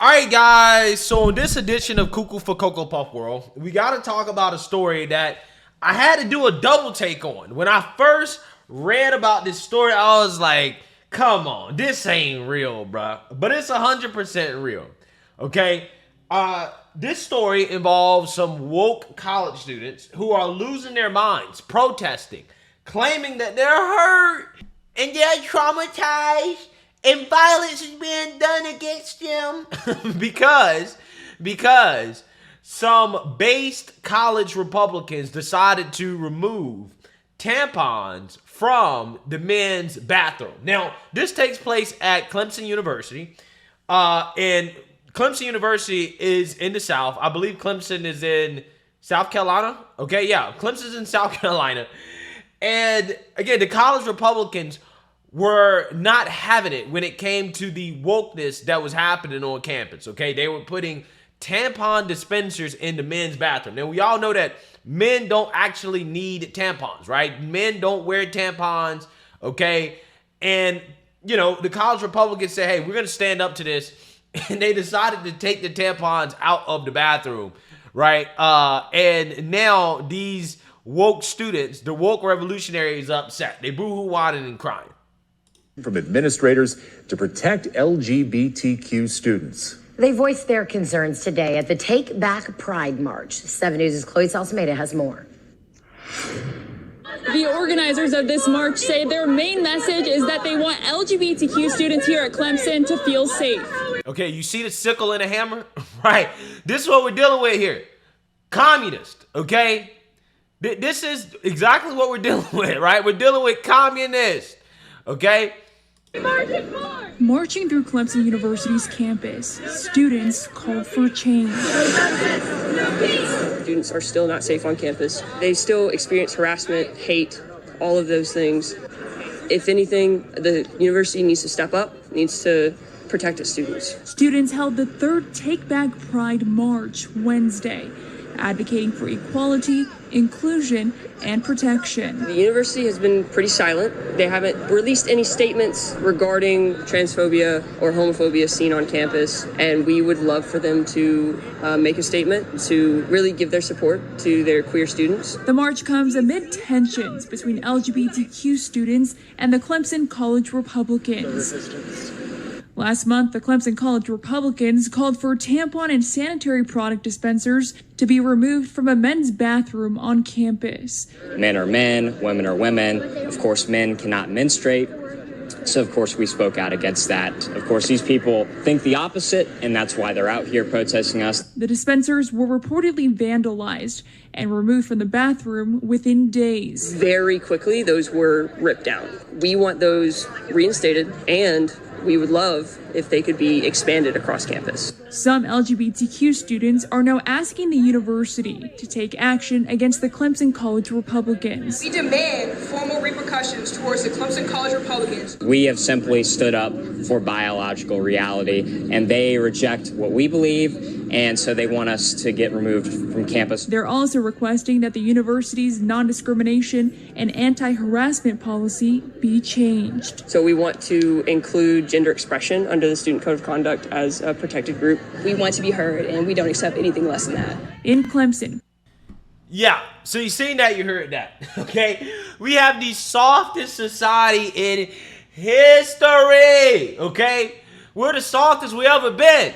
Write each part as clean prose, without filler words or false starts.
All right, guys. So in this edition of Cuckoo for Cocoa Puff World, we got to talk about a story that I had to do a double take on. When I first read about this story, I was like, come on, this ain't real, bruh. But it's 100% real, okay? This story involves some woke college students who are losing their minds, protesting, claiming that they're hurt and they're traumatized and violence is being done against them because some based college Republicans decided to remove tampons from the men's bathroom. Now, this takes place at Clemson University, and Clemson University is in the South. I believe Clemson is in South Carolina. Okay, yeah, Clemson's in South Carolina. And again, the college Republicans were not having it when it came to the wokeness that was happening on campus, okay? They were putting tampon dispensers in the men's bathroom. Now, we all know that men don't actually need tampons, right? Men don't wear tampons, okay? And, you know, the college Republicans say, hey, we're going to stand up to this. And they decided to take the tampons out of the bathroom, right? And now these woke students, the woke revolutionaries, upset. They boo-hoo, whining, and crying. From administrators to protect LGBTQ students. They voiced their concerns today at the Take Back Pride March. 7 News' Chloe Salsameda has more. The organizers of this march say their main message is that they want LGBTQ students here at Clemson to feel safe. Okay, you see the sickle and the hammer? Right. This is what we're dealing with here. Communist, okay? This is exactly what we're dealing with, right? We're dealing with communists, okay? Marching through Clemson University's campus, students called for change. Students are still not safe on campus. They still experience harassment, hate, all of those things. If anything, the university needs to step up, needs to protect its students. Students held the third Take Back Pride March Wednesday, advocating for equality, inclusion, and protection. The university has been pretty silent. They haven't released any statements regarding transphobia or homophobia seen on campus, and we would love for them to make a statement to really give their support to their queer students. The march comes amid tensions between LGBTQ students and the Clemson College Republicans. Last month, the Clemson College Republicans called for tampon and sanitary product dispensers to be removed from a men's bathroom on campus. Men are men, women are women. Of course, men cannot menstruate. So, of course, we spoke out against that. Of course, these people think the opposite, and that's why they're out here protesting us. The dispensers were reportedly vandalized and removed from the bathroom within days. Very quickly, those were ripped down. We want those reinstated, and we would love if they could be expanded across campus. Some LGBTQ students are now asking the university to take action against the Clemson College Republicans. We demand formal repercussions towards the Clemson College Republicans. We have simply stood up for biological reality, and they reject what we believe, and so they want us to get removed from campus. They're also requesting that the university's non-discrimination and anti-harassment policy be changed. So we want to include gender expression under the Student Code of Conduct as a protected group. We want to be heard, and we don't accept anything less than that. In Clemson. Yeah, so you seen that, you heard that, okay? We have the softest society in history, okay? We're the softest we ever been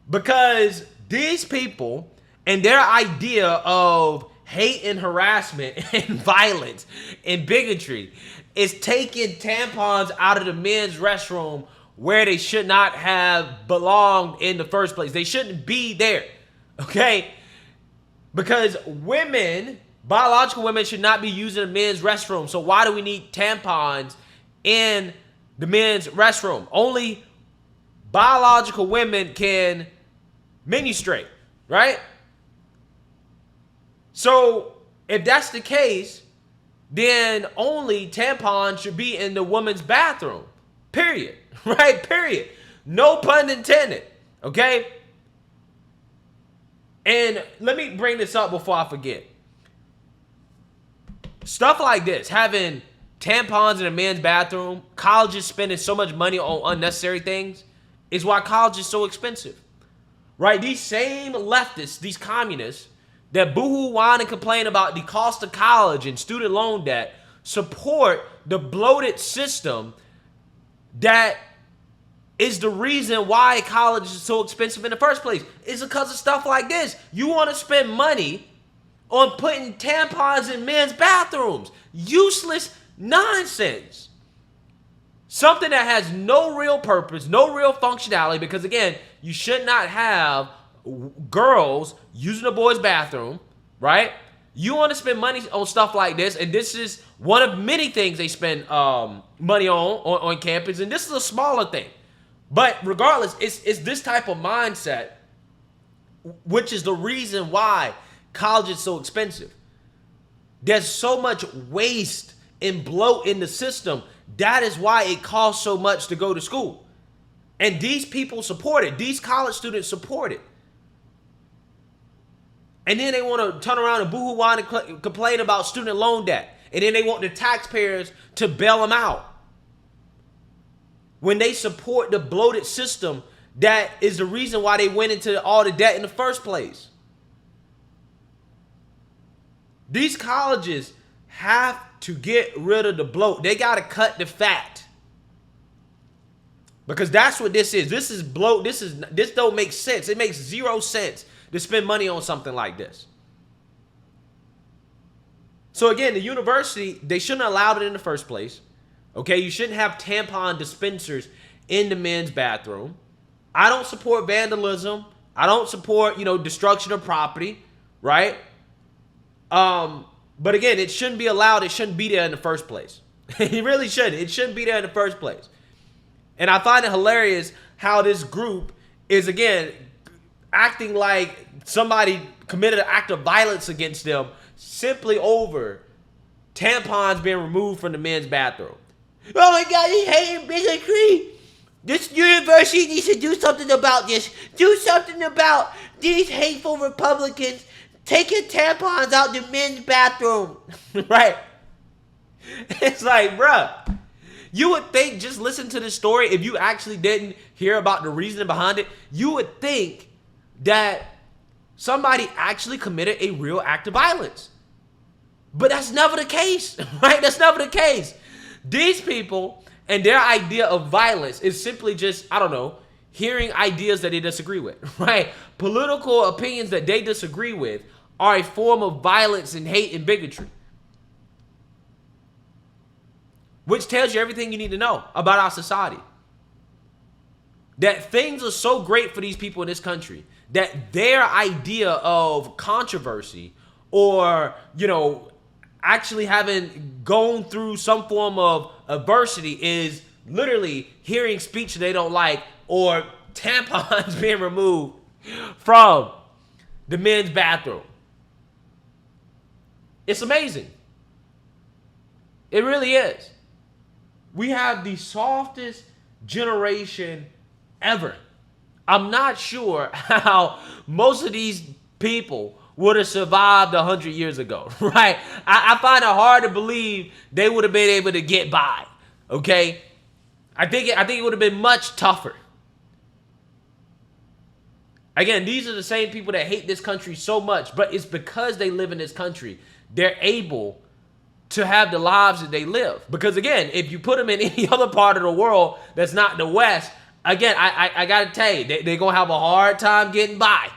because these people and their idea of hate and harassment and violence and bigotry is taking tampons out of the men's restroom where they should not have belonged in the first place. They shouldn't be there, okay? Because women, biological women, should not be using the men's restroom. So why do we need tampons in the men's restroom? Only biological women can menstruate, right? So if that's the case, then only tampons should be in the woman's bathroom, period, right? Period. No pun intended, okay? And let me bring this up before I forget. Stuff like this, having tampons in a men's bathroom, colleges spending so much money on unnecessary things, is why college is so expensive. right? These same leftists, these communists that boohoo, whine, and complain about the cost of college and student loan debt support the bloated system that is the reason why college is so expensive in the first place. It's because of stuff like this. You want to spend money on putting tampons in men's bathrooms. Useless nonsense. Something that has no real purpose, no real functionality, because again, you should not have girls using a boy's bathroom, right? You want to spend money on stuff like this, and this is one of many things they spend money on campus, and this is a smaller thing. But regardless, it's this type of mindset, which is the reason why college is so expensive. There's so much waste and bloat in the system. That is why it costs so much to go to school. And these people support it. These college students support it. And then they want to turn around and boohoo, whine, and complain about student loan debt. And then they want the taxpayers to bail them out. When they support the bloated system that is the reason why they went into all the debt in the first place. These colleges have to get rid of the bloat. They got to cut the fat. Because that's what this is. This is bloat. This don't make sense. It makes 0 sense to spend money on something like this. So again, the university, they shouldn't have allowed it in the first place. Okay, you shouldn't have tampon dispensers in the men's bathroom. I don't support vandalism. I don't support, destruction of property, right? But again, it shouldn't be allowed. It shouldn't be there in the first place. It really shouldn't. It shouldn't be there in the first place. And I find it hilarious how this group is, again, acting like somebody committed an act of violence against them simply over tampons being removed from the men's bathroom. Oh my God, he's hating bigotry. This university needs to do something about this. Do something about these hateful Republicans taking tampons out the men's bathroom. Right? It's like, bruh, you would think, just listen to this story, if you actually didn't hear about the reasoning behind it, you would think that somebody actually committed a real act of violence. But that's never the case, right? That's never the case. These people and their idea of violence is simply just, hearing ideas that they disagree with, right? Political opinions that they disagree with are a form of violence and hate and bigotry. Which tells you everything you need to know about our society. That things are so great for these people in this country that their idea of controversy or, actually having gone through some form of adversity is literally hearing speech they don't like or tampons being removed from the men's bathroom. It's amazing. It really is. We have the softest generation ever. I'm not sure how most of these people would have survived 100 years ago, right? I find it hard to believe they would have been able to get by, okay? I think it would have been much tougher. Again, these are the same people that hate this country so much, but it's because they live in this country. They're able to have the lives that they live. Because again, if you put them in any other part of the world that's not the West, again, I got to tell you, they're going to have a hard time getting by.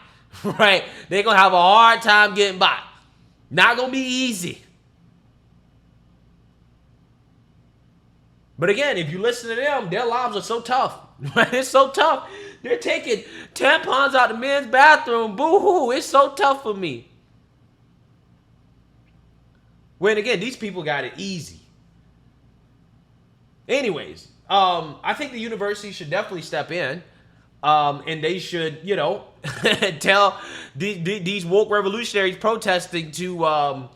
Right? They're going to have a hard time getting by. Not going to be easy. But again, if you listen to them, their lives are so tough. Right? It's so tough. They're taking tampons out the men's bathroom. Boo-hoo. It's so tough for me. When again, these people got it easy. Anyways, I think the university should definitely step in. And they should, tell these woke revolutionaries protesting to,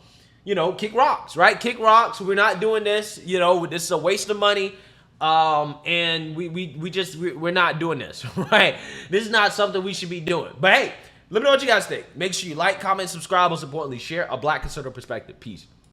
kick rocks, right? Kick rocks. We're not doing this. This is a waste of money. And we're not doing this, right? This is not something we should be doing. But hey, let me know what you guys think. Make sure you like, comment, subscribe, most importantly, share a Black conservative perspective. Peace.